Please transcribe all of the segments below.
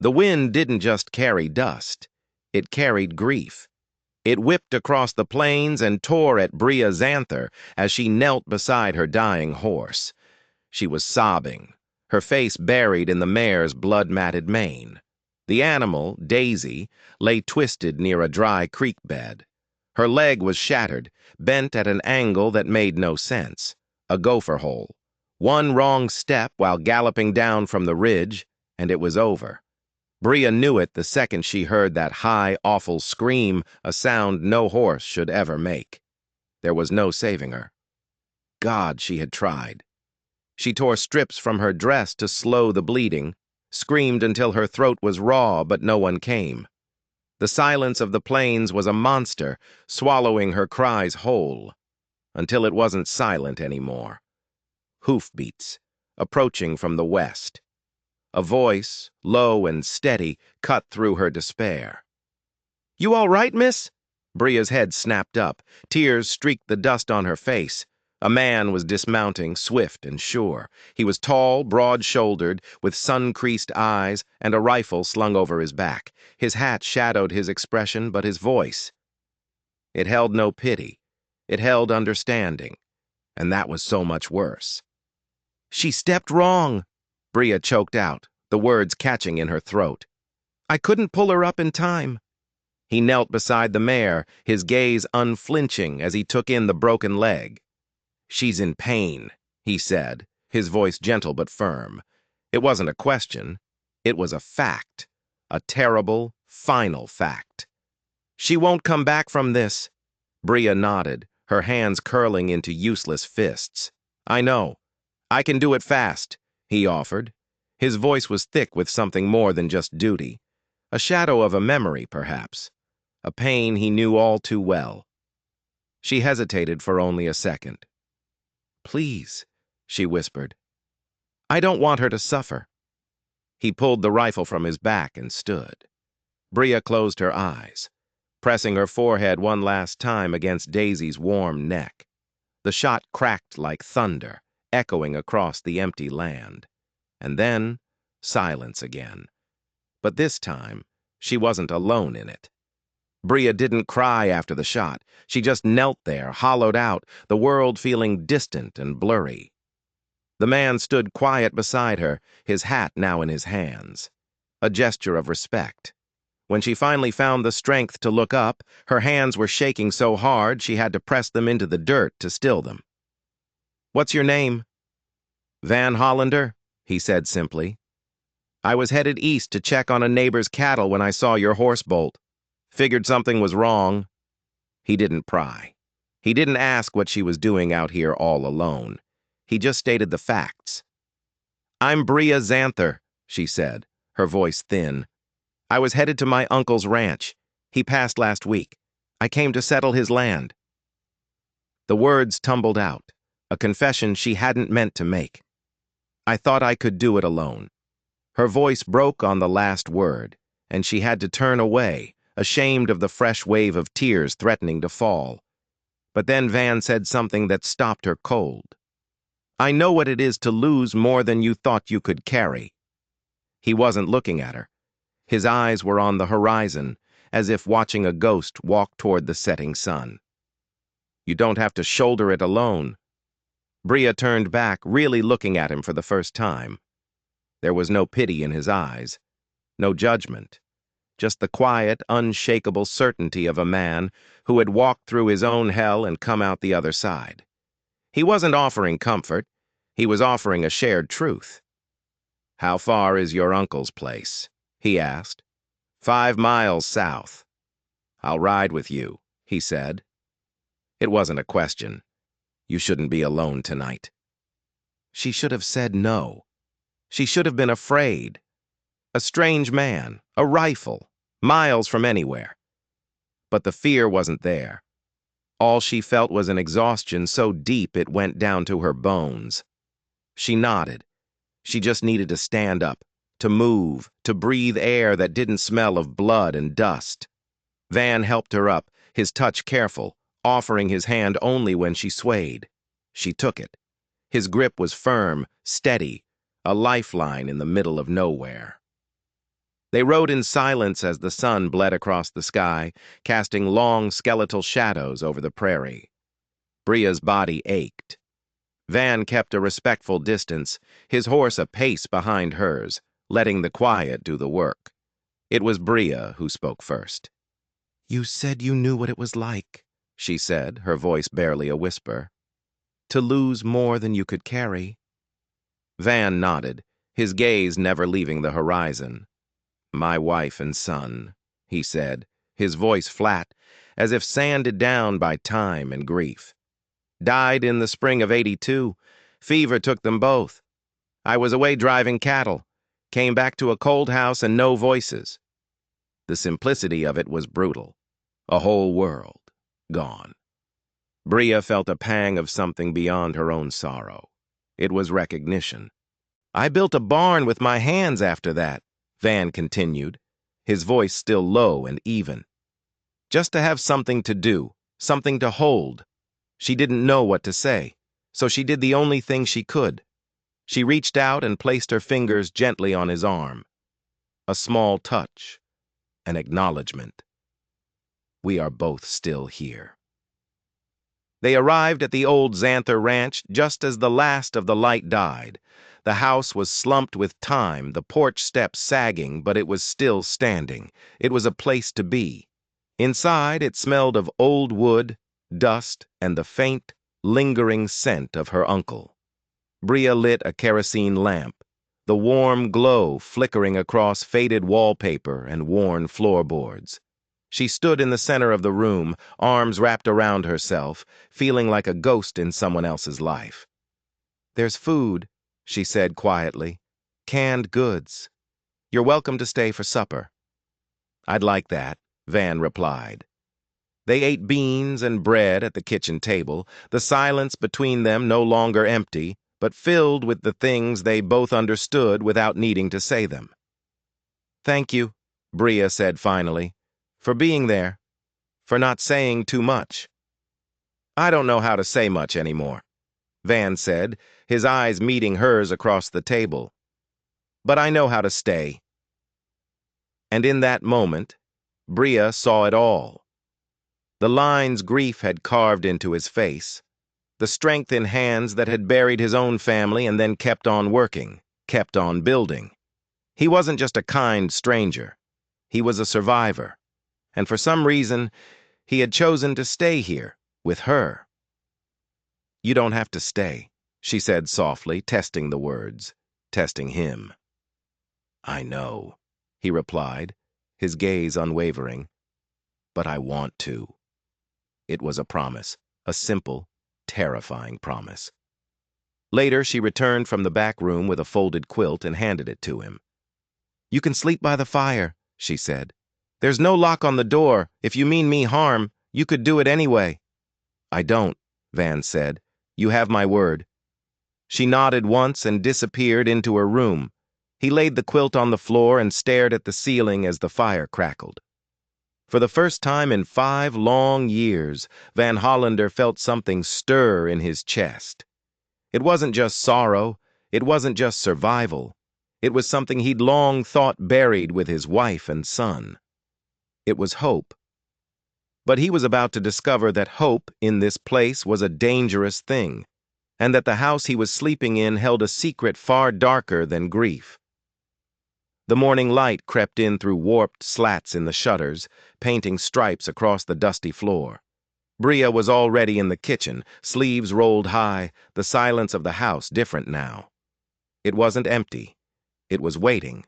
The wind didn't just carry dust. It carried grief. It whipped across the plains and tore at Bria Xanther as she knelt beside her dying horse. She was sobbing, her face buried in the mare's blood-matted mane. The animal, Daisy, lay twisted near a dry creek bed. Her leg was shattered, bent at an angle that made no sense. A gopher hole. One wrong step while galloping down from the ridge, and it was over. Bria knew it the second she heard that high, awful scream, a sound no horse should ever make. There was no saving her. God, she had tried. She tore strips from her dress to slow the bleeding, screamed until her throat was raw, but no one came. The silence of the plains was a monster, swallowing her cries whole, until it wasn't silent anymore. Hoofbeats, approaching from the west. A voice, low and steady, cut through her despair. "You all right, miss?" Bria's head snapped up. Tears streaked the dust on her face. A man was dismounting, swift and sure. He was tall, broad-shouldered, with sun-creased eyes and a rifle slung over his back. His hat shadowed his expression, but his voice. It held no pity. It held understanding. And that was so much worse. "She stepped wrong," Bria choked out, the words catching in her throat. "I couldn't pull her up in time." He knelt beside the mare, his gaze unflinching as he took in the broken leg. "She's in pain," he said, his voice gentle but firm. It wasn't a question. It was a fact. A terrible, final fact. "She won't come back from this." Bria nodded, her hands curling into useless fists. "I know. I can do it fast," he offered. His voice was thick with something more than just duty. A shadow of a memory, perhaps. A pain he knew all too well. She hesitated for only a second. "Please," she whispered. "I don't want her to suffer." He pulled the rifle from his back and stood. Bria closed her eyes, pressing her forehead one last time against Daisy's warm neck. The shot cracked like thunder, echoing across the empty land. And then, silence again. But this time, she wasn't alone in it. Bria didn't cry after the shot. She just knelt there, hollowed out, the world feeling distant and blurry. The man stood quiet beside her, his hat now in his hands. A gesture of respect. When she finally found the strength to look up, her hands were shaking so hard she had to press them into the dirt to still them. "What's your name?" "Van Hollander," he said simply. "I was headed east to check on a neighbor's cattle when I saw your horse bolt. Figured something was wrong." He didn't pry. He didn't ask what she was doing out here all alone. He just stated the facts. "I'm Bria Xanther," she said, her voice thin. "I was headed to my uncle's ranch. He passed last week. I came to settle his land." The words tumbled out, a confession she hadn't meant to make. "I thought I could do it alone." Her voice broke on the last word, and she had to turn away, ashamed of the fresh wave of tears threatening to fall. But then Van said something that stopped her cold. "I know what it is to lose more than you thought you could carry." He wasn't looking at her. His eyes were on the horizon, as if watching a ghost walk toward the setting sun. "You don't have to shoulder it alone." Bria turned back, really looking at him for the first time. There was no pity in his eyes, no judgment, just the quiet, unshakable certainty of a man who had walked through his own hell and come out the other side. He wasn't offering comfort. He was offering a shared truth. "How far is your uncle's place?" he asked. 5 miles south." "I'll ride with you," he said. It wasn't a question. "You shouldn't be alone tonight." She should have said no. She should have been afraid. A strange man, a rifle, miles from anywhere. But the fear wasn't there. All she felt was an exhaustion so deep it went down to her bones. She nodded. She just needed to stand up, to move, to breathe air that didn't smell of blood and dust. Van helped her up, his touch careful, offering his hand only when she swayed. She took it. His grip was firm, steady, a lifeline in the middle of nowhere. They rode in silence as the sun bled across the sky, casting long skeletal shadows over the prairie. Bria's body ached. Van kept a respectful distance, his horse a pace behind hers, letting the quiet do the work. It was Bria who spoke first. "You said you knew what it was like," she said, her voice barely a whisper. "To lose more than you could carry." Van nodded, his gaze never leaving the horizon. "My wife and son," he said, his voice flat, as if sanded down by time and grief. "Died in the spring of '82. Fever took them both. I was away driving cattle. Came back to a cold house and no voices." The simplicity of it was brutal. A whole world gone. Bria felt a pang of something beyond her own sorrow. It was recognition. "I built a barn with my hands after that," Van continued, his voice still low and even. "Just to have something to do, something to hold." She didn't know what to say, so she did the only thing she could. She reached out and placed her fingers gently on his arm. A small touch, an acknowledgement. "We are both still here." They arrived at the old Xanther Ranch just as the last of the light died. The house was slumped with time, the porch steps sagging, but it was still standing. It was a place to be. Inside, it smelled of old wood, dust, and the faint, lingering scent of her uncle. Bria lit a kerosene lamp, the warm glow flickering across faded wallpaper and worn floorboards. She stood in the center of the room, arms wrapped around herself, feeling like a ghost in someone else's life. "There's food," she said quietly. "Canned goods. You're welcome to stay for supper." "I'd like that," Van replied. They ate beans and bread at the kitchen table, the silence between them no longer empty, but filled with the things they both understood without needing to say them. "Thank you," Bria said finally, "for being there, for not saying too much." "I don't know how to say much anymore," Van said, his eyes meeting hers across the table. "But I know how to stay." And in that moment, Bria saw it all. The lines grief had carved into his face, the strength in hands that had buried his own family and then kept on working, kept on building. He wasn't just a kind stranger. He was a survivor. And for some reason, he had chosen to stay here, with her. "You don't have to stay," she said softly, testing the words, testing him. "I know," he replied, his gaze unwavering. "But I want to." It was a promise, a simple, terrifying promise. Later, she returned from the back room with a folded quilt and handed it to him. "You can sleep by the fire," she said. "There's no lock on the door. If you mean me harm, you could do it anyway." "I don't," Van said. "You have my word." She nodded once and disappeared into her room. He laid the quilt on the floor and stared at the ceiling as the fire crackled. For the first time in 5 long years, Van Hollander felt something stir in his chest. It wasn't just sorrow, it wasn't just survival. It was something he'd long thought buried with his wife and son. It was hope. But he was about to discover that hope in this place was a dangerous thing, and that the house he was sleeping in held a secret far darker than grief. The morning light crept in through warped slats in the shutters, painting stripes across the dusty floor. Bria was already in the kitchen, sleeves rolled high, the silence of the house different now. It wasn't empty. It was waiting.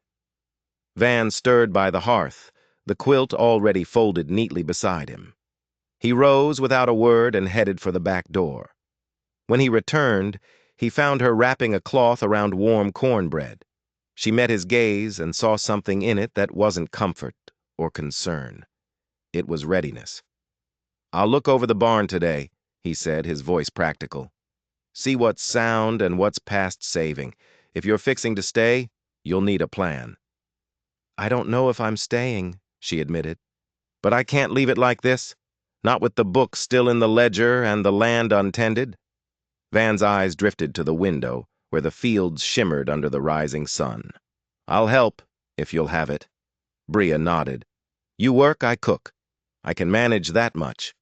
Van stirred by the hearth, the quilt already folded neatly beside him. He rose without a word and headed for the back door. When he returned, he found her wrapping a cloth around warm cornbread. She met his gaze and saw something in it that wasn't comfort or concern. It was readiness. "I'll look over the barn today," he said, his voice practical. "See what's sound and what's past saving. If you're fixing to stay, you'll need a plan." "I don't know if I'm staying," she admitted. "But I can't leave it like this. Not with the book still in the ledger and the land untended." Van's eyes drifted to the window, where the fields shimmered under the rising sun. "I'll help, if you'll have it." Bria nodded. You work, I cook. I can manage that much.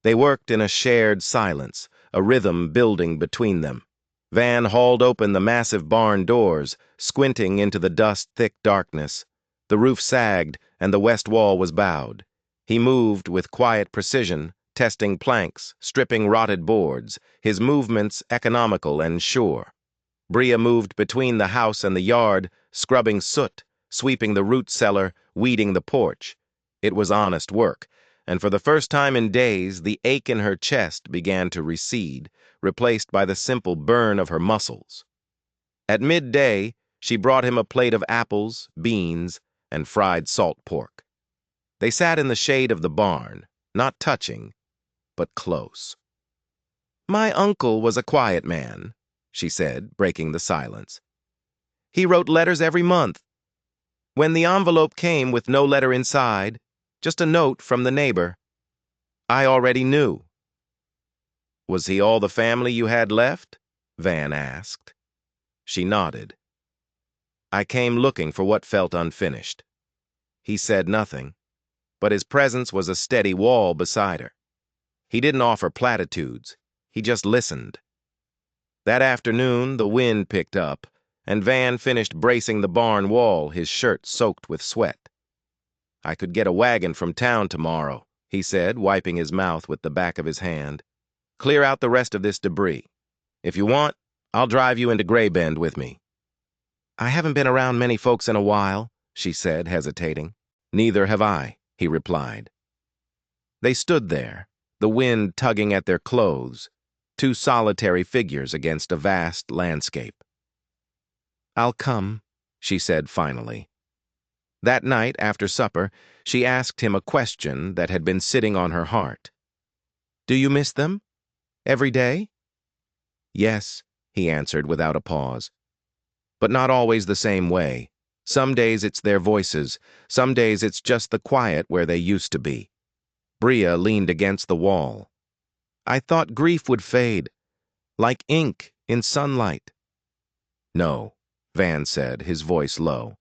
They worked in a shared silence, a rhythm building between them. Van hauled open the massive barn doors, squinting into the dust-thick darkness. The roof sagged, and the west wall was bowed. He moved with quiet precision, testing planks, stripping rotted boards, his movements economical and sure. Bria moved between the house and the yard, scrubbing soot, sweeping the root cellar, weeding the porch. It was honest work, and for the first time in days, the ache in her chest began to recede, replaced by the simple burn of her muscles. At midday, she brought him a plate of apples, beans, and fried salt pork. They sat in the shade of the barn, not touching, but close. My uncle was a quiet man, she said, breaking the silence. He wrote letters every month. When the envelope came with no letter inside, just a note from the neighbor, I already knew. Was he all the family you had left? Van asked. She nodded. I came looking for what felt unfinished. He said nothing, but his presence was a steady wall beside her. He didn't offer platitudes. He just listened. That afternoon, the wind picked up, and Van finished bracing the barn wall, his shirt soaked with sweat. I could get a wagon from town tomorrow, he said, wiping his mouth with the back of his hand. Clear out the rest of this debris. If you want, I'll drive you into Gray Bend with me. I haven't been around many folks in a while, she said, hesitating. Neither have I, he replied. They stood there, the wind tugging at their clothes, two solitary figures against a vast landscape. I'll come, she said finally. That night, after supper, she asked him a question that had been sitting on her heart. Do you miss them? Every day? Yes, he answered without a pause. But not always the same way. Some days it's their voices, some days it's just the quiet where they used to be. Bria leaned against the wall. I thought grief would fade, like ink in sunlight. No, Van said, his voice low.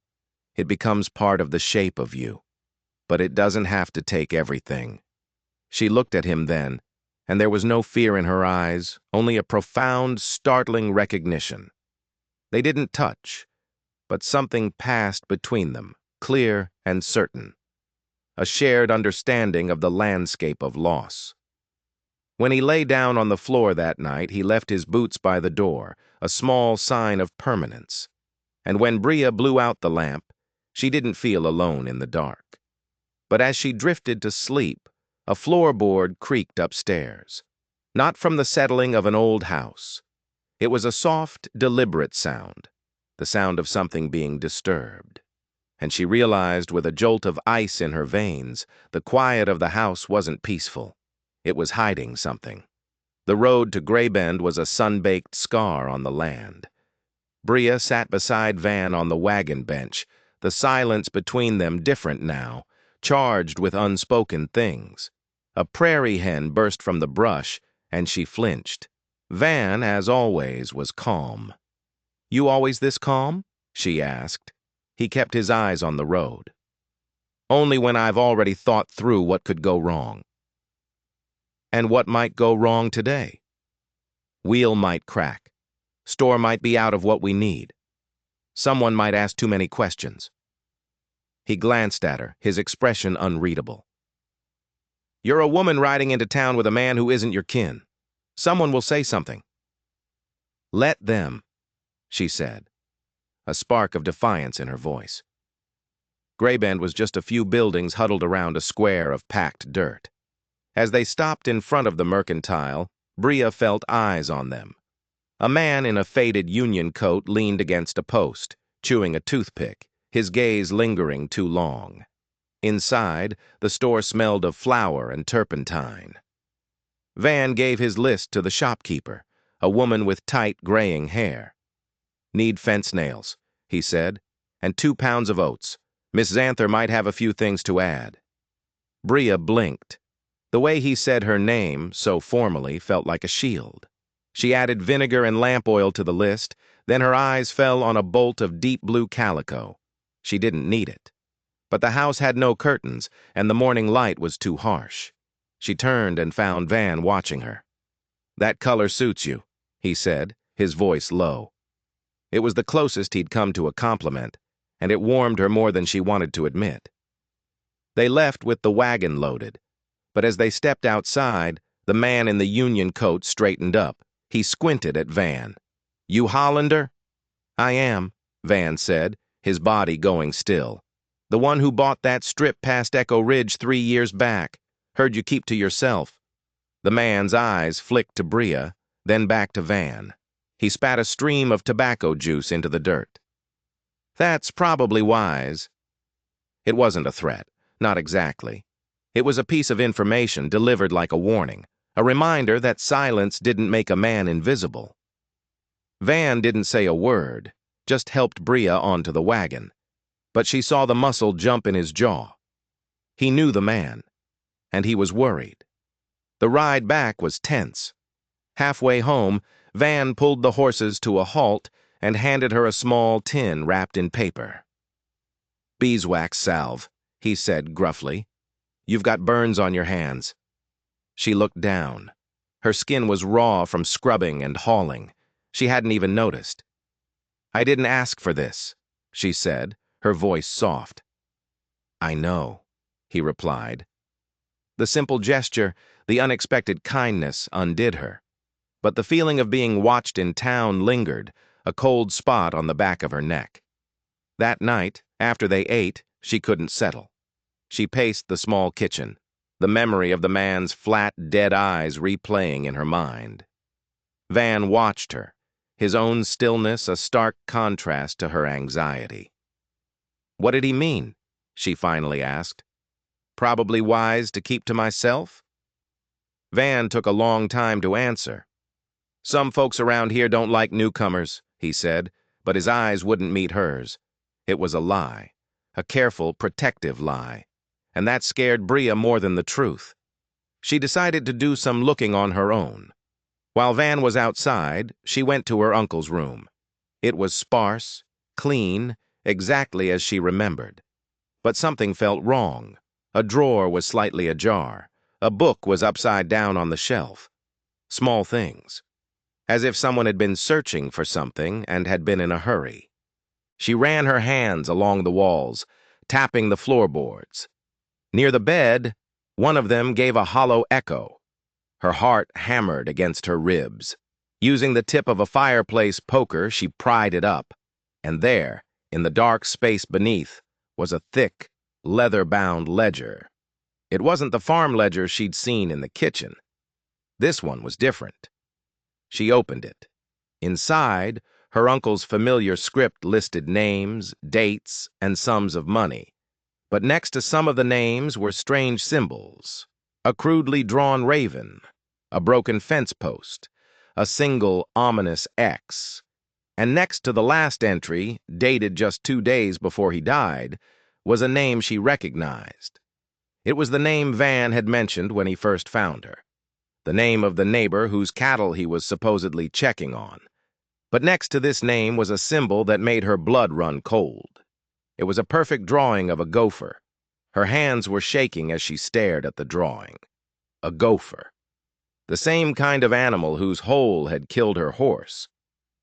It becomes part of the shape of you. But it doesn't have to take everything. She looked at him then, and there was no fear in her eyes, only a profound, startling recognition. They didn't touch, but something passed between them, clear and certain. A shared understanding of the landscape of loss. When he lay down on the floor that night, he left his boots by the door, a small sign of permanence. And when Bria blew out the lamp, she didn't feel alone in the dark. But as she drifted to sleep, a floorboard creaked upstairs. Not from the settling of an old house. It was a soft, deliberate sound, the sound of something being disturbed. And she realized with a jolt of ice in her veins, the quiet of the house wasn't peaceful. It was hiding something. The road to Gray Bend was a sun-baked scar on the land. Bria sat beside Van on the wagon bench, the silence between them different now, charged with unspoken things. A prairie hen burst from the brush, and she flinched. Van, as always, was calm. You always this calm? She asked. He kept his eyes on the road. Only when I've already thought through what could go wrong. And what might go wrong today? Wheel might crack. Store might be out of what we need. Someone might ask too many questions. He glanced at her, his expression unreadable. You're a woman riding into town with a man who isn't your kin. Someone will say something. Let them, she said, a spark of defiance in her voice. Gray Bend was just a few buildings huddled around a square of packed dirt. As they stopped in front of the mercantile, Bria felt eyes on them. A man in a faded union coat leaned against a post, chewing a toothpick, his gaze lingering too long. Inside, the store smelled of flour and turpentine. Van gave his list to the shopkeeper, a woman with tight, graying hair. Need fence nails, he said, and 2 pounds of oats. Miss Xanther might have a few things to add. Bria blinked. The way he said her name, so formally, felt like a shield. She added vinegar and lamp oil to the list, then her eyes fell on a bolt of deep blue calico. She didn't need it. But the house had no curtains, and the morning light was too harsh. She turned and found Van watching her. "That color suits you," he said, his voice low. It was the closest he'd come to a compliment, and it warmed her more than she wanted to admit. They left with the wagon loaded, but as they stepped outside, the man in the union coat straightened up. He squinted at Van. "You Hollander?" "I am," Van said, his body going still. "The one who bought that strip past Echo Ridge 3 years back. Heard you keep to yourself." The man's eyes flicked to Bria, then back to Van. He spat a stream of tobacco juice into the dirt. "That's probably wise." It wasn't a threat, not exactly. It was a piece of information delivered like a warning, a reminder that silence didn't make a man invisible. Van didn't say a word, just helped Bria onto the wagon, but she saw the muscle jump in his jaw. He knew the man, and he was worried. The ride back was tense. Halfway home, Van pulled the horses to a halt and handed her a small tin wrapped in paper. "Beeswax salve," he said gruffly. "You've got burns on your hands." She looked down. Her skin was raw from scrubbing and hauling. She hadn't even noticed. "I didn't ask for this," she said, her voice soft. "I know," he replied. The simple gesture, the unexpected kindness, undid her. But the feeling of being watched in town lingered, a cold spot on the back of her neck. That night, after they ate, she couldn't settle. She paced the small kitchen, the memory of the man's flat, dead eyes replaying in her mind. Van watched her, his own stillness a stark contrast to her anxiety. "What did he mean?" she finally asked. "Probably wise to keep to myself?" Van took a long time to answer. "Some folks around here don't like newcomers," he said, but his eyes wouldn't meet hers. It was a lie, a careful, protective lie, and that scared Bria more than the truth. She decided to do some looking on her own. While Van was outside, she went to her uncle's room. It was sparse, clean, exactly as she remembered. But something felt wrong. A drawer was slightly ajar. A book was upside down on the shelf. Small things. As if someone had been searching for something and had been in a hurry. She ran her hands along the walls, tapping the floorboards. Near the bed, one of them gave a hollow echo. Her heart hammered against her ribs. Using the tip of a fireplace poker, she pried it up. And there, in the dark space beneath, was a thick, leather-bound ledger. It wasn't the farm ledger she'd seen in the kitchen. This one was different. She opened it. Inside, her uncle's familiar script listed names, dates, and sums of money. But next to some of the names were strange symbols. A crudely drawn raven, a broken fence post, a single ominous X. And next to the last entry, dated just 2 days before he died, was a name she recognized. It was the name Van had mentioned when he first found her. The name of the neighbor whose cattle he was supposedly checking on. But next to this name was a symbol that made her blood run cold. It was a perfect drawing of a gopher. Her hands were shaking as she stared at the drawing. A gopher. The same kind of animal whose hole had killed her horse.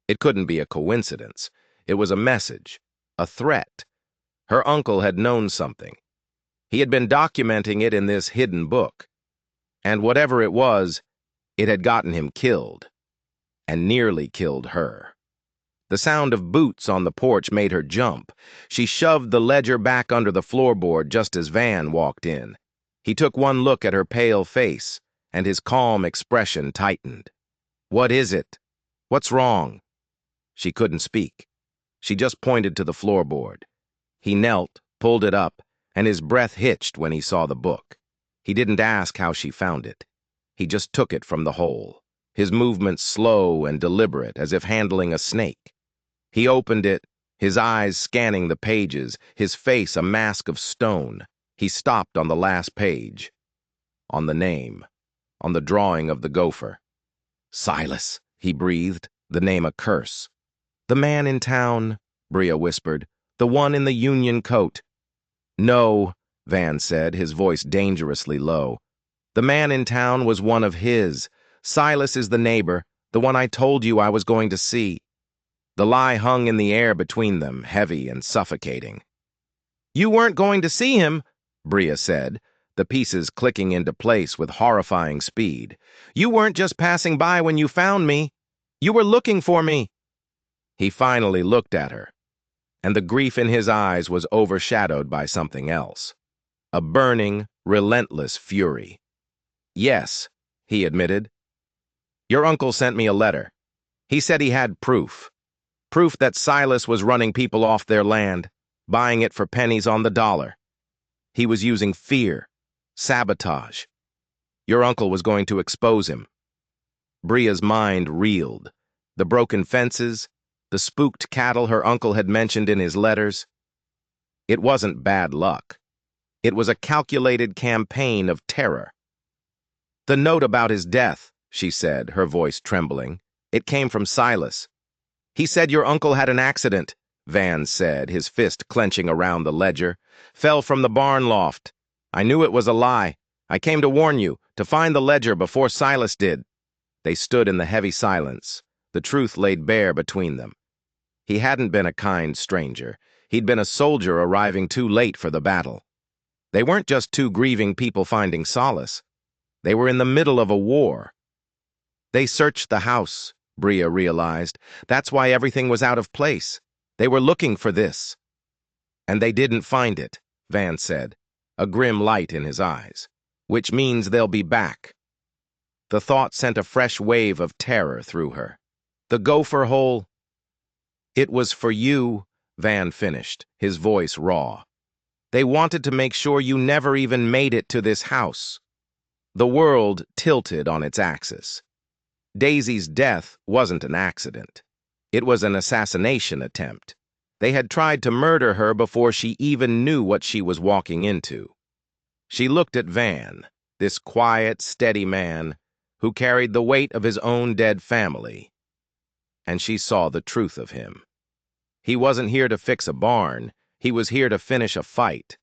It couldn't be a coincidence. It was a message. A threat. Her uncle had known something. He had been documenting it in this hidden book. And whatever it was, it had gotten him killed. And nearly killed her. The sound of boots on the porch made her jump. She shoved the ledger back under the floorboard just as Van walked in. He took one look at her pale face, and his calm expression tightened. "What is it? What's wrong?" She couldn't speak. She just pointed to the floorboard. He knelt, pulled it up, and his breath hitched when he saw the book. He didn't ask how she found it. He just took it from the hole, his movements slow and deliberate as if handling a snake. He opened it, his eyes scanning the pages, his face a mask of stone. He stopped on the last page. On the name. On the drawing of the gopher. "Silas," he breathed, the name a curse. "The man in town," Bria whispered. "The one in the union coat." No, Van said, his voice dangerously low. The man in town was one of his. Silas is the neighbor, the one I told you I was going to see. The lie hung in the air between them, heavy and suffocating. You weren't going to see him, Bria said, the pieces clicking into place with horrifying speed. You weren't just passing by when you found me. You were looking for me. He finally looked at her, and the grief in his eyes was overshadowed by something else. A burning, relentless fury. Yes, he admitted. Your uncle sent me a letter. He said he had proof. Proof that Silas was running people off their land, buying it for pennies on the dollar. He was using fear, sabotage. Your uncle was going to expose him. Bria's mind reeled. The broken fences, the spooked cattle her uncle had mentioned in his letters. It wasn't bad luck. It was a calculated campaign of terror. The note about his death, she said, her voice trembling. It came from Silas. He said your uncle had an accident, Van said, his fist clenching around the ledger. Fell from the barn loft. I knew it was a lie. I came to warn you, to find the ledger before Silas did. They stood in the heavy silence, the truth laid bare between them. He hadn't been a kind stranger. He'd been a soldier arriving too late for the battle. They weren't just two grieving people finding solace. They were in the middle of a war. They searched the house, Bria realized. That's why everything was out of place. They were looking for this. And they didn't find it, Van said, a grim light in his eyes. Which means they'll be back. The thought sent a fresh wave of terror through her. The gopher hole. It was for you, Van finished, his voice raw. They wanted to make sure you never even made it to this house. The world tilted on its axis. Daisy's death wasn't an accident. It was an assassination attempt. They had tried to murder her before she even knew what she was walking into. She looked at Van, this quiet, steady man who carried the weight of his own dead family, and she saw the truth of him. He wasn't here to fix a barn. He was here to finish a fight.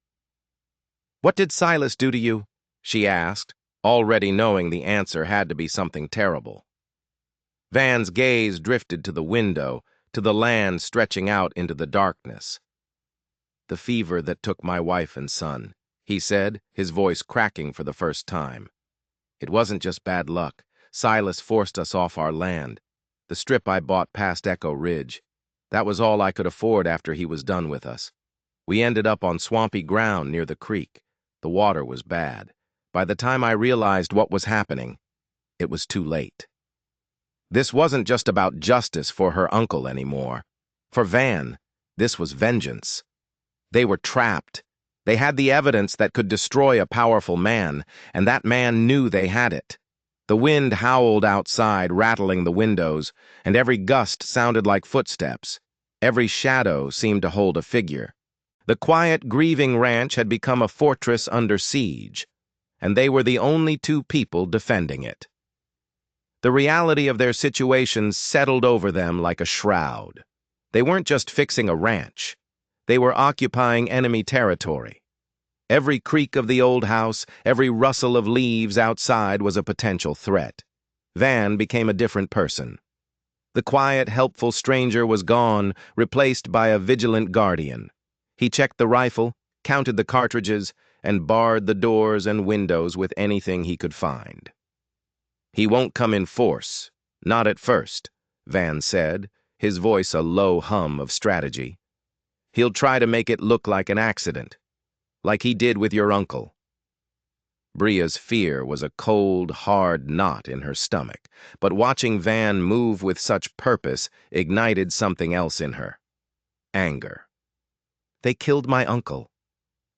What did Silas do to you? She asked, already knowing the answer had to be something terrible. Van's gaze drifted to the window, to the land stretching out into the darkness. The fever that took my wife and son, he said, his voice cracking for the first time. It wasn't just bad luck. Silas forced us off our land. The strip I bought past Echo Ridge. That was all I could afford after he was done with us. We ended up on swampy ground near the creek. The water was bad. By the time I realized what was happening, it was too late. This wasn't just about justice for her uncle anymore. For Van, this was vengeance. They were trapped. They had the evidence that could destroy a powerful man, and that man knew they had it. The wind howled outside, rattling the windows, and every gust sounded like footsteps. Every shadow seemed to hold a figure. The quiet, grieving ranch had become a fortress under siege, and they were the only two people defending it. The reality of their situation settled over them like a shroud. They weren't just fixing a ranch. They were occupying enemy territory. Every creak of the old house, every rustle of leaves outside was a potential threat. Van became a different person. The quiet, helpful stranger was gone, replaced by a vigilant guardian. He checked the rifle, counted the cartridges, and barred the doors and windows with anything he could find. He won't come in force, not at first, Van said, his voice a low hum of strategy. He'll try to make it look like an accident, like he did with your uncle. Bria's fear was a cold, hard knot in her stomach, but watching Van move with such purpose ignited something else in her. Anger. They killed my uncle.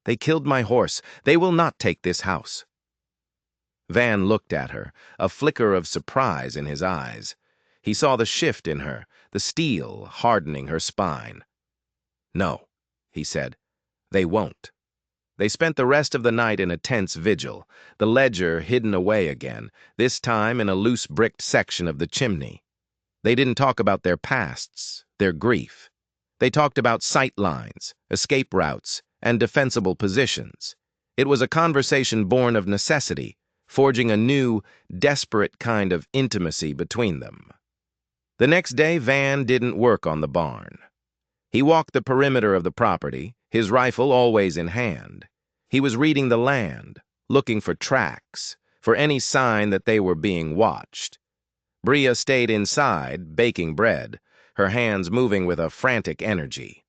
They killed my horse. They will not take this house. Van looked at her, a flicker of surprise in his eyes. He saw the shift in her, the steel hardening her spine. No, he said, they won't. They spent the rest of the night in a tense vigil, the ledger hidden away again, this time in a loose-bricked section of the chimney. They didn't talk about their pasts, their grief. They talked about sight lines, escape routes, and defensible positions. It was a conversation born of necessity, forging a new, desperate kind of intimacy between them. The next day, Van didn't work on the barn. He walked the perimeter of the property, his rifle always in hand. He was reading the land, looking for tracks, for any sign that they were being watched. Bria stayed inside, baking bread, her hands moving with a frantic energy.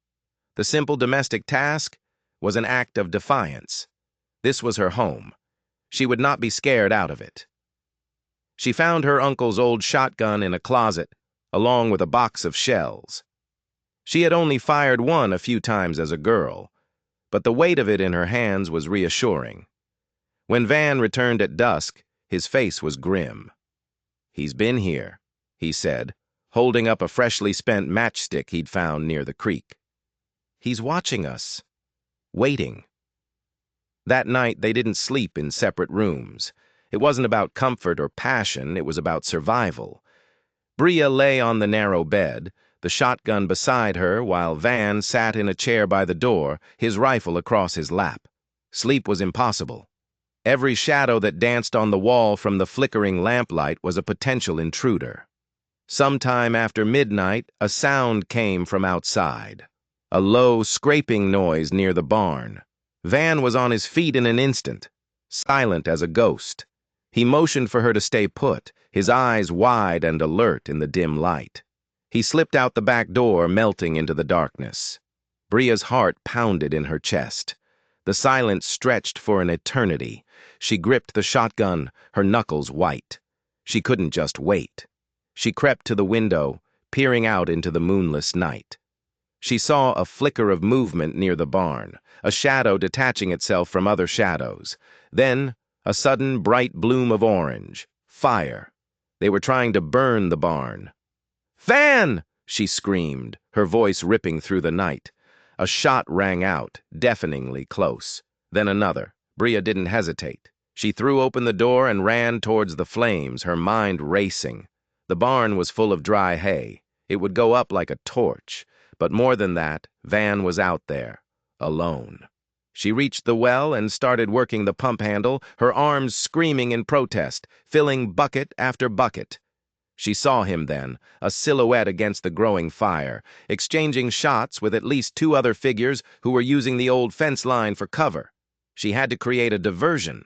The simple domestic task was an act of defiance. This was her home. She would not be scared out of it. She found her uncle's old shotgun in a closet, along with a box of shells. She had only fired one a few times as a girl, but the weight of it in her hands was reassuring. When Van returned at dusk, his face was grim. "He's been here," he said, holding up a freshly spent matchstick he'd found near the creek. "He's watching us. Waiting." That night, they didn't sleep in separate rooms. It wasn't about comfort or passion, it was about survival. Bria lay on the narrow bed, the shotgun beside her, while Van sat in a chair by the door, his rifle across his lap. Sleep was impossible. Every shadow that danced on the wall from the flickering lamplight was a potential intruder. Sometime after midnight, a sound came from outside. A low, scraping noise near the barn. Van was on his feet in an instant, silent as a ghost. He motioned for her to stay put, his eyes wide and alert in the dim light. He slipped out the back door, melting into the darkness. Bria's heart pounded in her chest. The silence stretched for an eternity. She gripped the shotgun, her knuckles white. She couldn't just wait. She crept to the window, peering out into the moonless night. She saw a flicker of movement near the barn, a shadow detaching itself from other shadows. Then, a sudden bright bloom of orange. Fire. They were trying to burn the barn. "Van!" she screamed, her voice ripping through the night. A shot rang out, deafeningly close. Then another. Bria didn't hesitate. She threw open the door and ran towards the flames, her mind racing. The barn was full of dry hay. It would go up like a torch. But more than that, Van was out there, alone. She reached the well and started working the pump handle, her arms screaming in protest, filling bucket after bucket. She saw him then, a silhouette against the growing fire, exchanging shots with at least two other figures who were using the old fence line for cover. She had to create a diversion.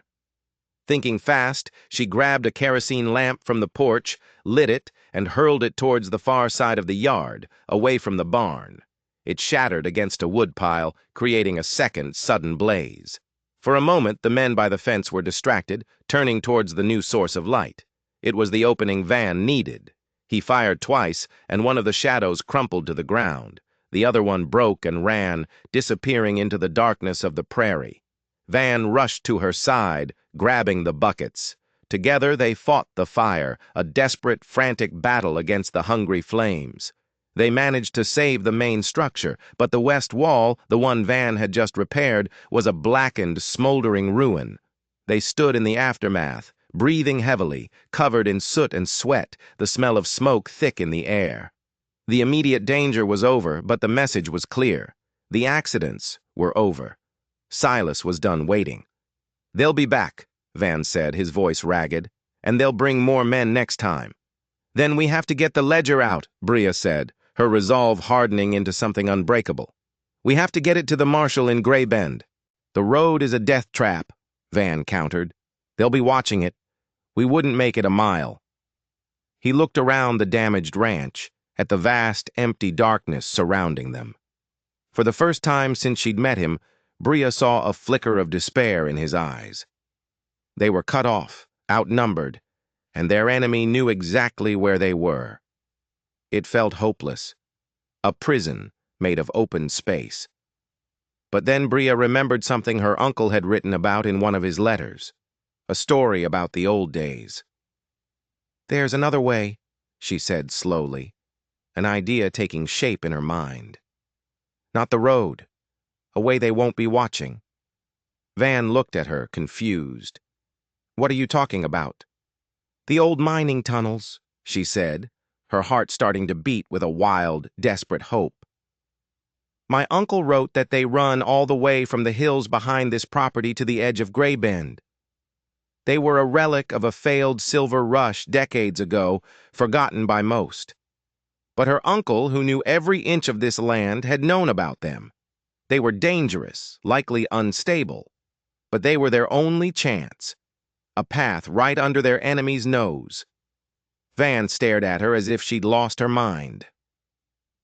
Thinking fast, she grabbed a kerosene lamp from the porch, lit it, and hurled it towards the far side of the yard, away from the barn. It shattered against a woodpile, creating a second, sudden blaze. For a moment, the men by the fence were distracted, turning towards the new source of light. It was the opening Van needed. He fired twice, and one of the shadows crumpled to the ground. The other one broke and ran, disappearing into the darkness of the prairie. Van rushed to her side, grabbing the buckets. Together they fought the fire, a desperate, frantic battle against the hungry flames. They managed to save the main structure, but the west wall, the one Van had just repaired, was a blackened, smoldering ruin. They stood in the aftermath, breathing heavily, covered in soot and sweat, the smell of smoke thick in the air. The immediate danger was over, but the message was clear. The accidents were over. Silas was done waiting. "They'll be back," Van said, his voice ragged, "and they'll bring more men next time." "Then we have to get the ledger out," Bria said, her resolve hardening into something unbreakable. "We have to get it to the marshal in Gray Bend." "The road is a death trap," Van countered. "They'll be watching it. We wouldn't make it a mile." He looked around the damaged ranch, at the vast, empty darkness surrounding them. For the first time since she'd met him, Bria saw a flicker of despair in his eyes. They were cut off, outnumbered, and their enemy knew exactly where they were. It felt hopeless, a prison made of open space. But then Bria remembered something her uncle had written about in one of his letters, a story about the old days. "There's another way," she said slowly, an idea taking shape in her mind. "Not the road. A way they won't be watching." Van looked at her, confused. "What are you talking about?" "The old mining tunnels," she said, her heart starting to beat with a wild, desperate hope. My uncle wrote that they run all the way from the hills behind this property to the edge of Gray Bend. They were a relic of a failed silver rush decades ago, forgotten by most. But her uncle, who knew every inch of this land, had known about them. They were dangerous, likely unstable, but they were their only chance. A path right under their enemy's nose. Van stared at her as if she'd lost her mind.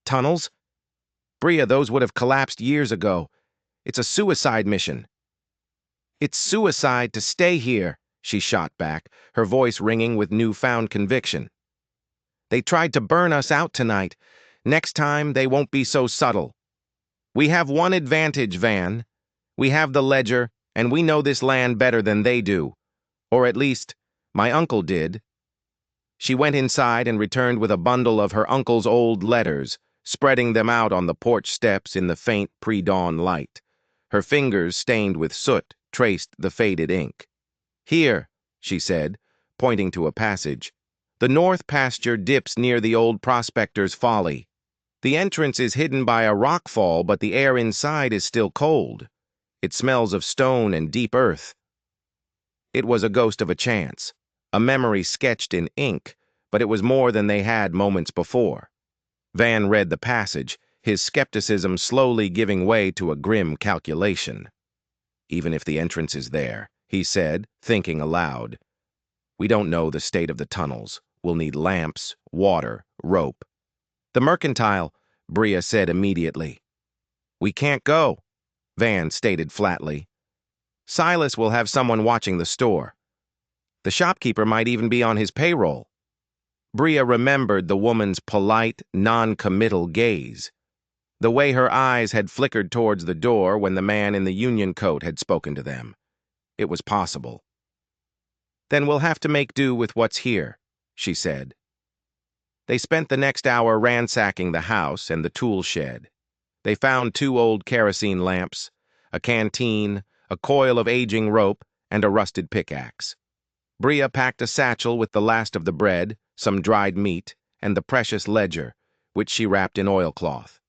Tunnels? Bria, those would have collapsed years ago. It's a suicide mission. It's suicide to stay here, she shot back, her voice ringing with newfound conviction. They tried to burn us out tonight. Next time, they won't be so subtle. We have one advantage, Van. We have the ledger, and we know this land better than they do. Or at least, my uncle did. She went inside and returned with a bundle of her uncle's old letters, spreading them out on the porch steps in the faint pre-dawn light. Her fingers, stained with soot, traced the faded ink. Here, she said, pointing to a passage. The north pasture dips near the old prospector's folly. The entrance is hidden by a rock fall, but the air inside is still cold. It smells of stone and deep earth. It was a ghost of a chance, a memory sketched in ink, but it was more than they had moments before. Van read the passage, his skepticism slowly giving way to a grim calculation. Even if the entrance is there, he said, thinking aloud. We don't know the state of the tunnels. We'll need lamps, water, rope. The mercantile, Bria said immediately. We can't go, Van stated flatly. Silas will have someone watching the store. The shopkeeper might even be on his payroll. Bria remembered the woman's polite, non-committal gaze, the way her eyes had flickered towards the door when the man in the union coat had spoken to them. It was possible. Then we'll have to make do with what's here, she said. They spent the next hour ransacking the house and the tool shed. They found 2 old kerosene lamps, a canteen, a coil of aging rope, and a rusted pickaxe. Bria packed a satchel with the last of the bread, some dried meat, and the precious ledger, which she wrapped in oilcloth.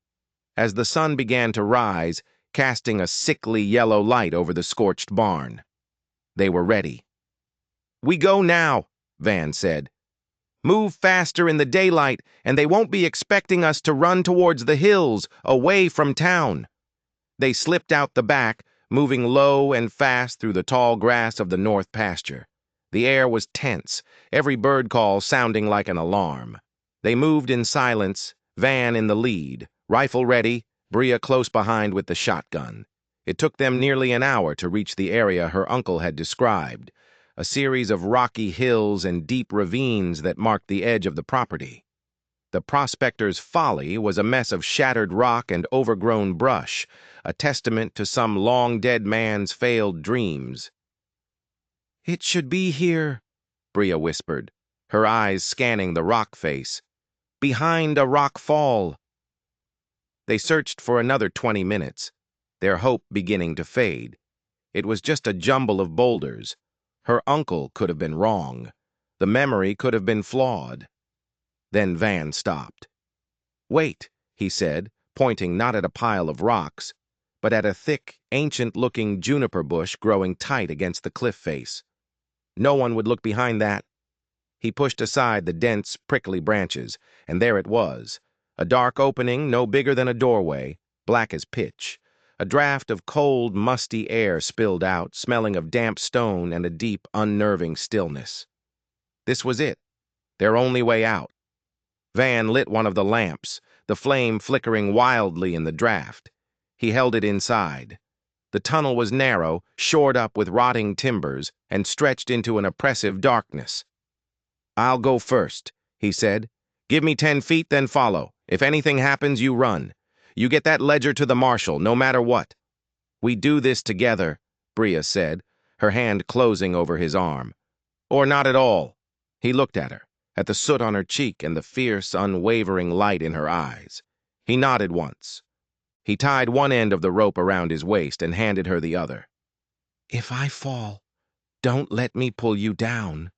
As the sun began to rise, casting a sickly yellow light over the scorched barn, they were ready. We go now, Van said. Move faster in the daylight, and they won't be expecting us to run towards the hills, away from town. They slipped out the back, moving low and fast through the tall grass of the north pasture. The air was tense, every bird call sounding like an alarm. They moved in silence, Van in the lead, rifle ready, Bria close behind with the shotgun. It took them nearly an hour to reach the area her uncle had described, a series of rocky hills and deep ravines that marked the edge of the property. The prospector's folly was a mess of shattered rock and overgrown brush, a testament to some long-dead man's failed dreams. It should be here, Bria whispered, her eyes scanning the rock face. Behind a rock fall. They searched for another 20 minutes, their hope beginning to fade. It was just a jumble of boulders. Her uncle could have been wrong. The memory could have been flawed. Then Van stopped. Wait, he said, pointing not at a pile of rocks, but at a thick, ancient-looking juniper bush growing tight against the cliff face. No one would look behind that. He pushed aside the dense, prickly branches, and there it was, a dark opening no bigger than a doorway, black as pitch. A draft of cold, musty air spilled out, smelling of damp stone and a deep, unnerving stillness. This was it, their only way out. Van lit one of the lamps, the flame flickering wildly in the draft. He held it inside. The tunnel was narrow, shored up with rotting timbers, and stretched into an oppressive darkness. I'll go first, he said. Give me 10 feet, then follow. If anything happens, you run. You get that ledger to the marshal, no matter what. We do this together, Bria said, her hand closing over his arm. Or not at all. He looked at her, at the soot on her cheek and the fierce, unwavering light in her eyes. He nodded once. He tied one end of the rope around his waist and handed her the other. If I fall, don't let me pull you down.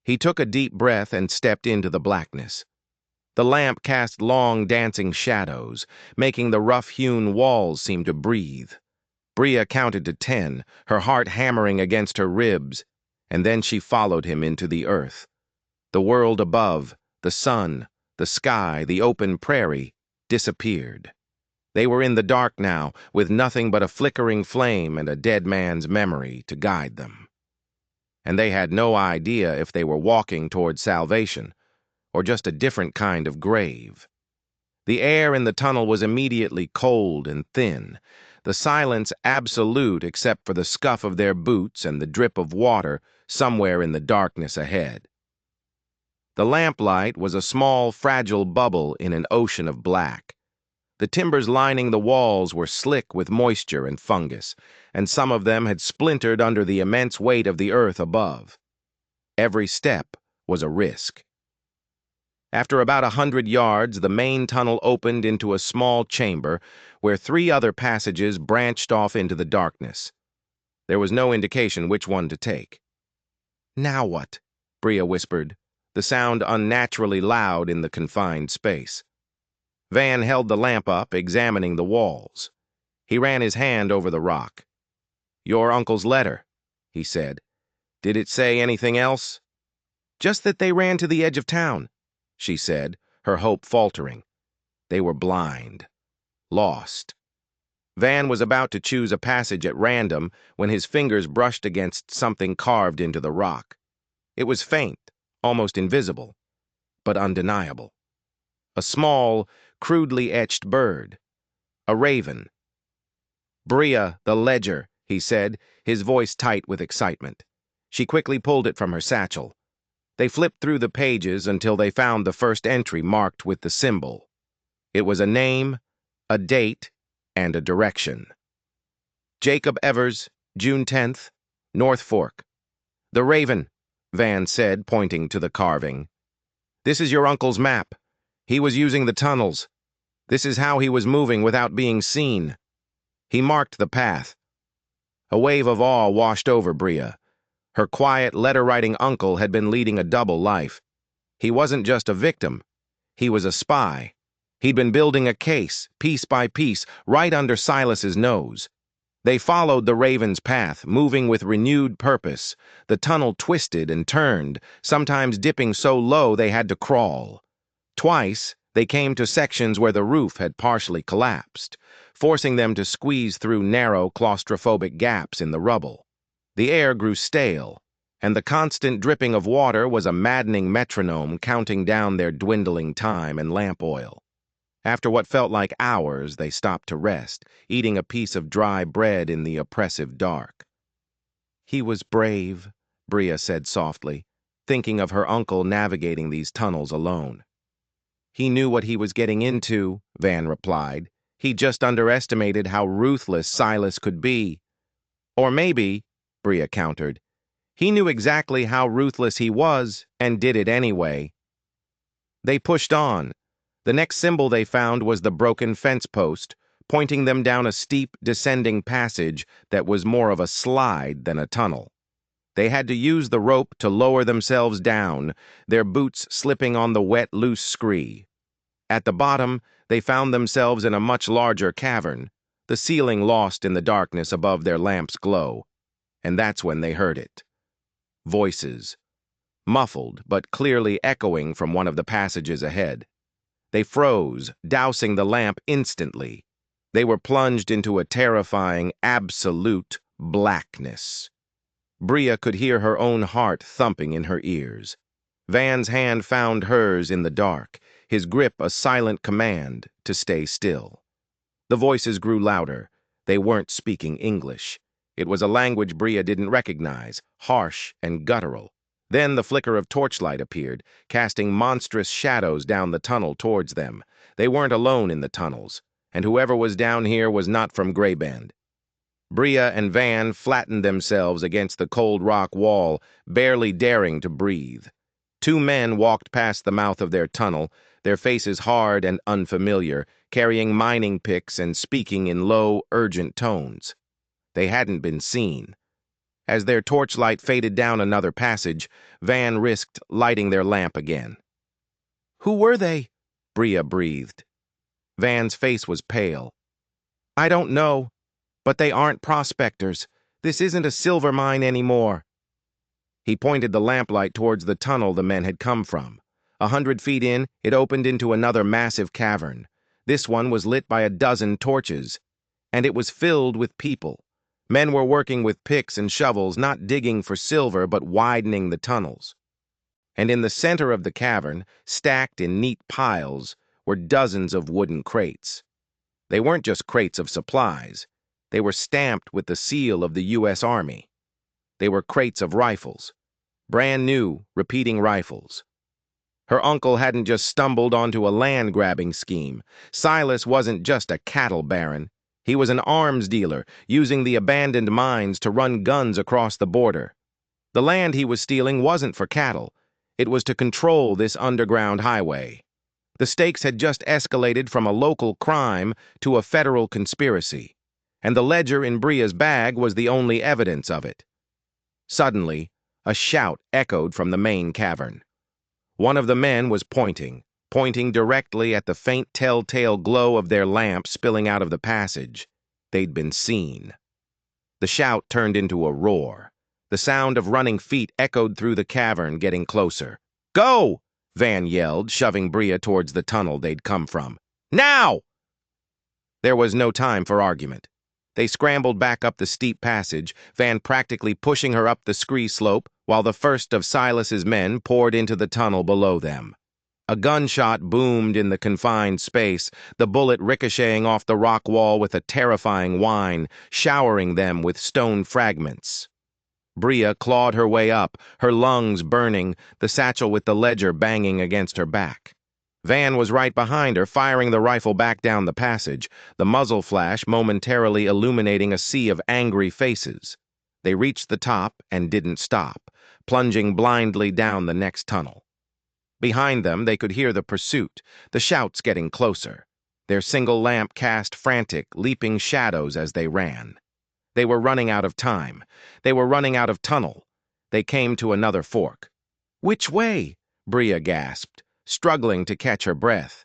He took a deep breath and stepped into the blackness. The lamp cast long, dancing shadows, making the rough-hewn walls seem to breathe. Bria counted to 10, her heart hammering against her ribs, and then she followed him into the earth. The world above, the sun, the sky, the open prairie, disappeared. They were in the dark now, with nothing but a flickering flame and a dead man's memory to guide them. And they had no idea if they were walking toward salvation, or just a different kind of grave. The air in the tunnel was immediately cold and thin, the silence absolute except for the scuff of their boots and the drip of water somewhere in the darkness ahead. The lamplight was a small, fragile bubble in an ocean of black. The timbers lining the walls were slick with moisture and fungus, and some of them had splintered under the immense weight of the earth above. Every step was a risk. After about 100 yards, the main tunnel opened into a small chamber where 3 other passages branched off into the darkness. There was no indication which one to take. "Now what?" Bria whispered, the sound unnaturally loud in the confined space. Van held the lamp up, examining the walls. He ran his hand over the rock. "Your uncle's letter," he said. "Did it say anything else?" "Just that they ran to the edge of town," she said, her hope faltering. They were blind. Lost. Van was about to choose a passage at random when his fingers brushed against something carved into the rock. It was faint, almost invisible, but undeniable. A small, crudely etched bird. A raven. "Bria, the ledger," he said, his voice tight with excitement. She quickly pulled it from her satchel. They flipped through the pages until they found the first entry marked with the symbol. It was a name, a date, and a direction. Jacob Evers, June 10th, North Fork. "The Raven," Van said, pointing to the carving. "This is your uncle's map. He was using the tunnels. This is how he was moving without being seen." He marked the path. A wave of awe washed over Bria. Her quiet, letter-writing uncle had been leading a double life. He wasn't just a victim. He was a spy. He'd been building a case, piece by piece, right under Silas's nose. They followed the Raven's path, moving with renewed purpose. The tunnel twisted and turned, sometimes dipping so low they had to crawl. Twice, they came to sections where the roof had partially collapsed, forcing them to squeeze through narrow, claustrophobic gaps in the rubble. The air grew stale, and the constant dripping of water was a maddening metronome counting down their dwindling time and lamp oil. After what felt like hours, they stopped to rest, eating a piece of dry bread in the oppressive dark. "He was brave," Bria said softly, thinking of her uncle navigating these tunnels alone. "He knew what he was getting into," Van replied. "He just underestimated how ruthless Silas could be." "Or maybe," Bria countered, "he knew exactly how ruthless he was and did it anyway." They pushed on. The next symbol they found was the broken fence post, pointing them down a steep, descending passage that was more of a slide than a tunnel. They had to use the rope to lower themselves down, their boots slipping on the wet, loose scree. At the bottom, they found themselves in a much larger cavern, the ceiling lost in the darkness above their lamp's glow. And that's when they heard it. Voices. Muffled, but clearly echoing from one of the passages ahead. They froze, dousing the lamp instantly. They were plunged into a terrifying, absolute blackness. Bria could hear her own heart thumping in her ears. Van's hand found hers in the dark, his grip a silent command to stay still. The voices grew louder. They weren't speaking English. It was a language Bria didn't recognize, harsh and guttural. Then the flicker of torchlight appeared, casting monstrous shadows down the tunnel towards them. They weren't alone in the tunnels, and whoever was down here was not from Greybend. Bria and Van flattened themselves against the cold rock wall, barely daring to breathe. 2 men walked past the mouth of their tunnel, their faces hard and unfamiliar, carrying mining picks and speaking in low, urgent tones. They hadn't been seen. As their torchlight faded down another passage, Van risked lighting their lamp again. "Who were they?" Bria breathed. Van's face was pale. I don't know, but they aren't prospectors. This isn't a silver mine anymore. He pointed the lamplight towards the tunnel the men had come from. 100 feet in, it opened into another massive cavern. This one was lit by a dozen torches, and it was filled with people. Men were working with picks and shovels, not digging for silver, but widening the tunnels. And in the center of the cavern, stacked in neat piles, were dozens of wooden crates. They weren't just crates of supplies. They were stamped with the seal of the U.S. Army. They were crates of rifles. Brand new, repeating rifles. Her uncle hadn't just stumbled onto a land-grabbing scheme. Silas wasn't just a cattle baron. He was an arms dealer, using the abandoned mines to run guns across the border. The land he was stealing wasn't for cattle. It was to control this underground highway. The stakes had just escalated from a local crime to a federal conspiracy, and the ledger in Bria's bag was the only evidence of it. Suddenly, a shout echoed from the main cavern. One of the men was pointing directly at the faint telltale glow of their lamp spilling out of the passage. They'd been seen. The shout turned into a roar. The sound of running feet echoed through the cavern, getting closer. Go! Van yelled, shoving Bria towards the tunnel they'd come from. Now! There was no time for argument. They scrambled back up the steep passage, Van practically pushing her up the scree slope, while the first of Silas's men poured into the tunnel below them. A gunshot boomed in the confined space, the bullet ricocheting off the rock wall with a terrifying whine, showering them with stone fragments. Bria clawed her way up, her lungs burning, the satchel with the ledger banging against her back. Van was right behind her, firing the rifle back down the passage, the muzzle flash momentarily illuminating a sea of angry faces. They reached the top and didn't stop, plunging blindly down the next tunnel. Behind them, they could hear the pursuit, the shouts getting closer. Their single lamp cast frantic, leaping shadows as they ran. They were running out of time. They were running out of tunnel. They came to another fork. Which way? Bria gasped, struggling to catch her breath.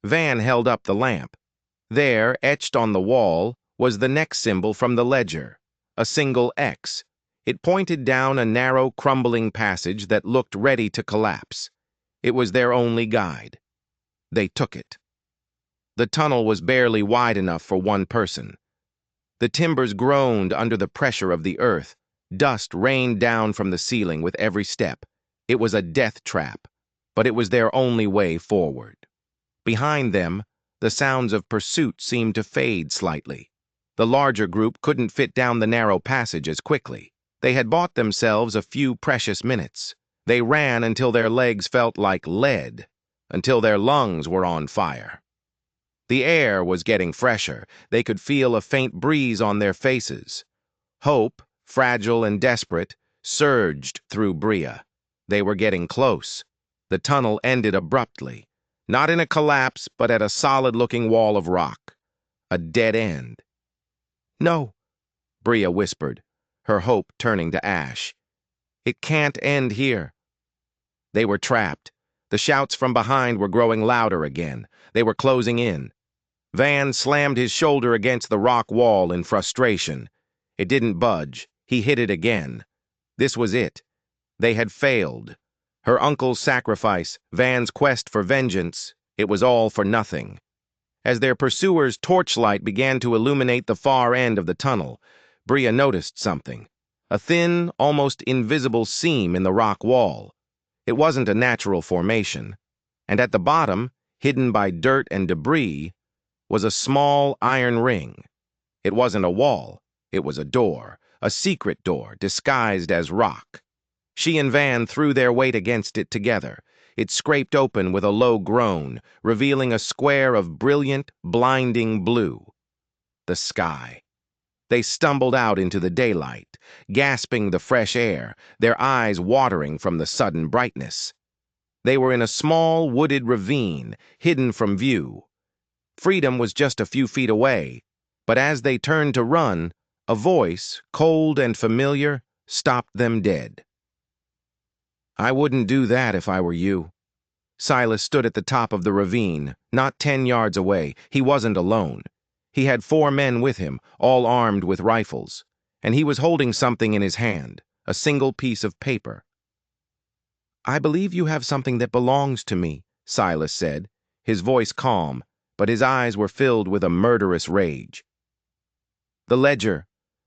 Van held up the lamp. There, etched on the wall, was the next symbol from the ledger, a single X. It pointed down a narrow, crumbling passage that looked ready to collapse. It was their only guide. They took it. The tunnel was barely wide enough for one person. The timbers groaned under the pressure of the earth. Dust rained down from the ceiling with every step. It was a death trap, but it was their only way forward. Behind them, the sounds of pursuit seemed to fade slightly. The larger group couldn't fit down the narrow passage as quickly. They had bought themselves a few precious minutes. They ran until their legs felt like lead, until their lungs were on fire. The air was getting fresher. They could feel a faint breeze on their faces. Hope, fragile and desperate, surged through Bria. They were getting close. The tunnel ended abruptly, not in a collapse, but at a solid-looking wall of rock. A dead end. No, Bria whispered, her hope turning to ash. It can't end here. They were trapped. The shouts from behind were growing louder again. They were closing in. Van slammed his shoulder against the rock wall in frustration. It didn't budge. He hit it again. This was it. They had failed. Her uncle's sacrifice, Van's quest for vengeance, it was all for nothing. As their pursuers' torchlight began to illuminate the far end of the tunnel, Bria noticed something. A thin, almost invisible seam in the rock wall. It wasn't a natural formation. And at the bottom, hidden by dirt and debris, was a small iron ring. It wasn't a wall. It was a door, a secret door disguised as rock. She and Van threw their weight against it together. It scraped open with a low groan, revealing a square of brilliant, blinding blue. The sky. They stumbled out into the daylight, gasping the fresh air, their eyes watering from the sudden brightness. They were in a small, wooded ravine, hidden from view. Freedom was just a few feet away, but as they turned to run, a voice, cold and familiar, stopped them dead. I wouldn't do that if I were you. Silas stood at the top of the ravine, not 10 yards away. He wasn't alone. He had 4 men with him, all armed with rifles, and he was holding something in his hand, a single piece of paper. "I believe you have something that belongs to me," Silas said, his voice calm, but his eyes were filled with a murderous rage. "The ledger.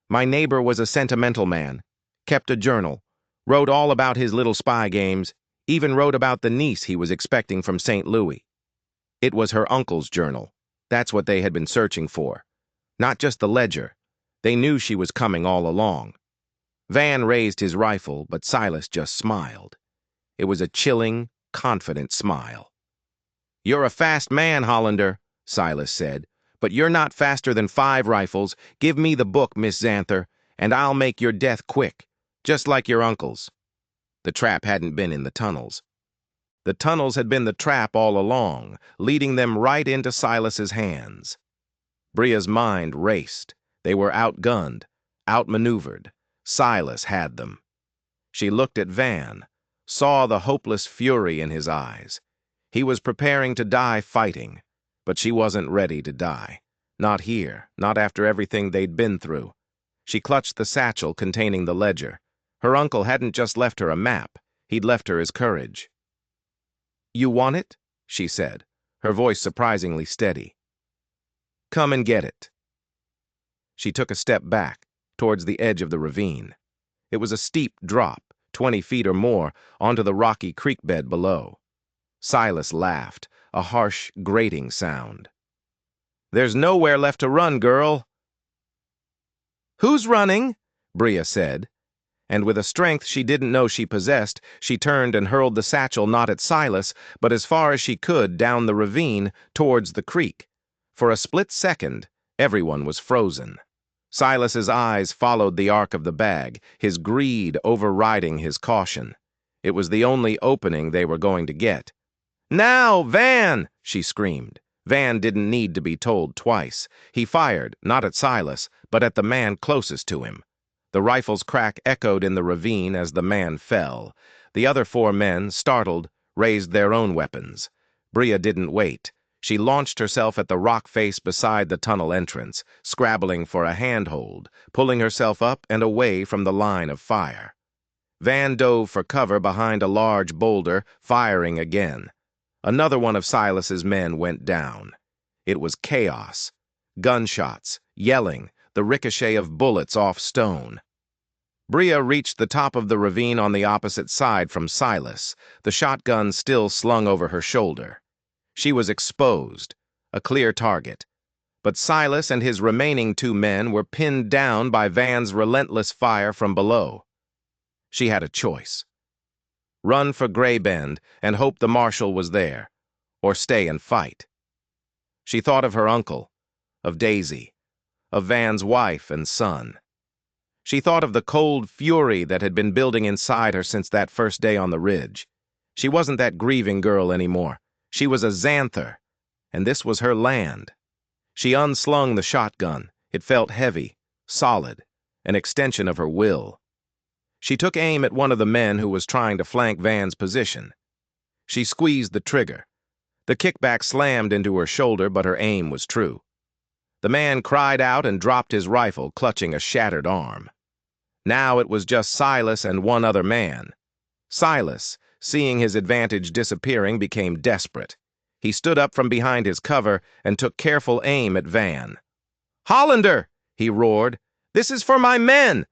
My neighbor was a sentimental man, kept a journal, wrote all about his little spy games, even wrote about the niece he was expecting from St. Louis. It was her uncle's journal. That's what they had been searching for. Not just the ledger. They knew she was coming all along." Van raised his rifle, but Silas just smiled. It was a chilling, confident smile. "You're a fast man, Hollander," Silas said, "but you're not faster than 5 rifles. Give me the book, Miss Xanther, and I'll make your death quick, just like your uncle's." The trap hadn't been in the tunnels. The tunnels had been the trap all along, leading them right into Silas's hands. Bria's mind raced. They were outgunned, outmaneuvered. Silas had them. She looked at Van, saw the hopeless fury in his eyes. He was preparing to die fighting, but she wasn't ready to die. Not here, not after everything they'd been through. She clutched the satchel containing the ledger. Her uncle hadn't just left her a map, he'd left her his courage. "You want it?" she said, her voice surprisingly steady. "Come and get it." She took a step back, towards the edge of the ravine. It was a steep drop, 20 feet or more, onto the rocky creek bed below. Silas laughed, a harsh, grating sound. "There's nowhere left to run, girl." "Who's running?" Bria said. And with a strength she didn't know she possessed, she turned and hurled the satchel not at Silas, but as far as she could down the ravine towards the creek. For a split second, everyone was frozen. Silas's eyes followed the arc of the bag, his greed overriding his caution. It was the only opening they were going to get. "Now, Van!" she screamed. Van didn't need to be told twice. He fired, not at Silas, but at the man closest to him. The rifle's crack echoed in the ravine as the man fell. The other 4 men, startled, raised their own weapons. Bria didn't wait. She launched herself at the rock face beside the tunnel entrance, scrabbling for a handhold, pulling herself up and away from the line of fire. Van dove for cover behind a large boulder, firing again. Another one of Silas's men went down. It was chaos. Gunshots, yelling, the ricochet of bullets off stone. Bria reached the top of the ravine on the opposite side from Silas, the shotgun still slung over her shoulder. She was exposed, a clear target. But Silas and his remaining 2 men were pinned down by Van's relentless fire from below. She had a choice. Run for Gray Bend and hope the marshal was there, or stay and fight. She thought of her uncle, of Daisy, of Van's wife and son. She thought of the cold fury that had been building inside her since that first day on the ridge. She wasn't that grieving girl anymore. She was a Xanther, and this was her land. She unslung the shotgun. It felt heavy, solid, an extension of her will. She took aim at one of the men who was trying to flank Van's position. She squeezed the trigger. The kickback slammed into her shoulder, but her aim was true. The man cried out and dropped his rifle, clutching a shattered arm. Now it was just Silas and one other man. Silas, seeing his advantage disappearing, became desperate. He stood up from behind his cover and took careful aim at Van. "Hollander!" he roared. "This is for my men!"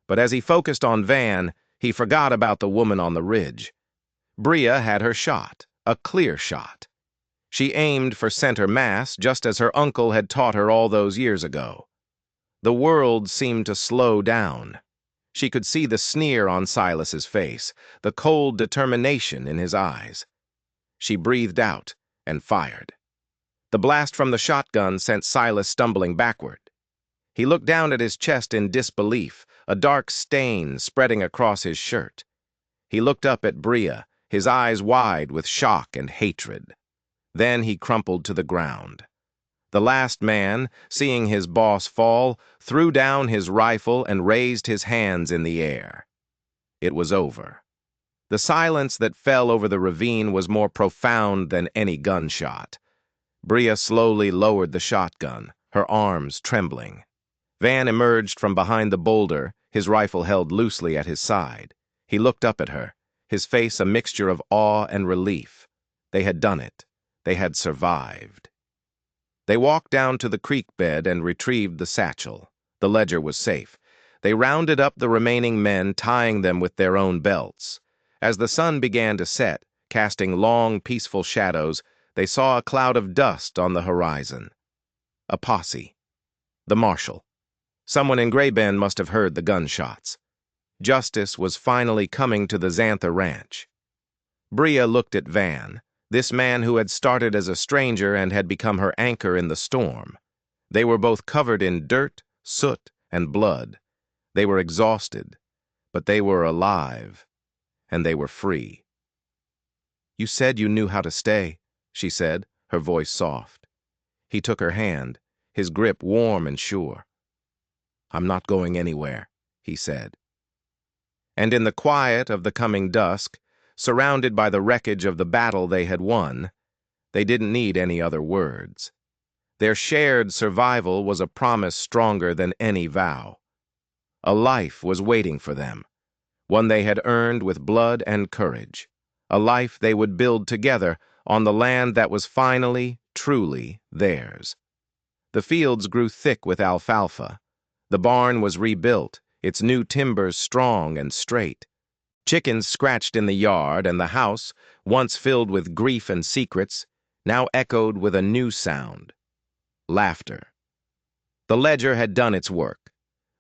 But as he focused on Van, he forgot about the woman on the ridge. Bria had her shot, a clear shot. She aimed for center mass, just as her uncle had taught her all those years ago. The world seemed to slow down. She could see the sneer on Silas's face, the cold determination in his eyes. She breathed out and fired. The blast from the shotgun sent Silas stumbling backward. He looked down at his chest in disbelief, a dark stain spreading across his shirt. He looked up at Bria, his eyes wide with shock and hatred. Then he crumpled to the ground. The last man, seeing his boss fall, threw down his rifle and raised his hands in the air. It was over. The silence that fell over the ravine was more profound than any gunshot. Bria slowly lowered the shotgun, her arms trembling. Van emerged from behind the boulder, his rifle held loosely at his side. He looked up at her, his face a mixture of awe and relief. They had done it. They had survived. They walked down to the creek bed and retrieved the satchel. The ledger was safe. They rounded up the remaining men, tying them with their own belts. As the sun began to set, casting long, peaceful shadows, they saw a cloud of dust on the horizon. A posse. The marshal. Someone in Grey Bend must have heard the gunshots. Justice was finally coming to the Xanther Ranch. Bria looked at Van, this man who had started as a stranger and had become her anchor in the storm. They were both covered in dirt, soot, and blood. They were exhausted, but they were alive, and they were free. "You said you knew how to stay," she said, her voice soft. He took her hand, his grip warm and sure. "I'm not going anywhere," he said. And in the quiet of the coming dusk, surrounded by the wreckage of the battle they had won, they didn't need any other words. Their shared survival was a promise stronger than any vow. A life was waiting for them, one they had earned with blood and courage, a life they would build together on the land that was finally, truly theirs. The fields grew thick with alfalfa. The barn was rebuilt, its new timbers strong and straight. Chickens scratched in the yard, and the house, once filled with grief and secrets, now echoed with a new sound: laughter. The ledger had done its work.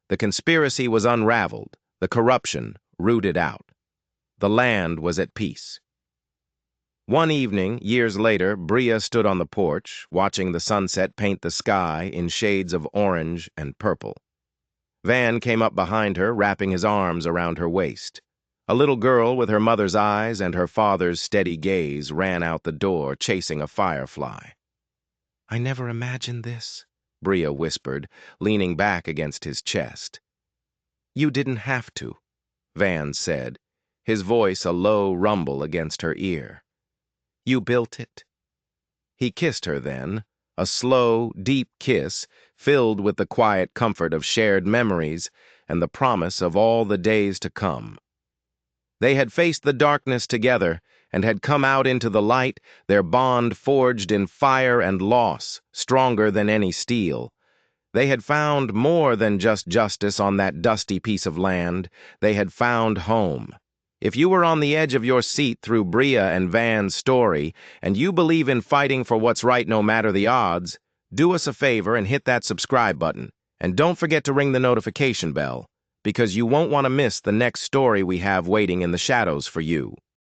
The conspiracy was unraveled, the corruption rooted out. The land was at peace. One evening, years later, Bria stood on the porch, watching the sunset paint the sky in shades of orange and purple. Van came up behind her, wrapping his arms around her waist. A little girl with her mother's eyes and her father's steady gaze ran out the door, chasing a firefly. "I never imagined this," Bria whispered, leaning back against his chest. "You didn't have to," Van said, his voice a low rumble against her ear. "You built it." He kissed her then, a slow, deep kiss filled with the quiet comfort of shared memories and the promise of all the days to come. They had faced the darkness together and had come out into the light, their bond forged in fire and loss, stronger than any steel. They had found more than just justice on that dusty piece of land. They had found home. If you were on the edge of your seat through Bria and Van's story, and you believe in fighting for what's right no matter the odds, do us a favor and hit that subscribe button. And don't forget to ring the notification bell, because you won't want to miss the next story we have waiting in the shadows for you.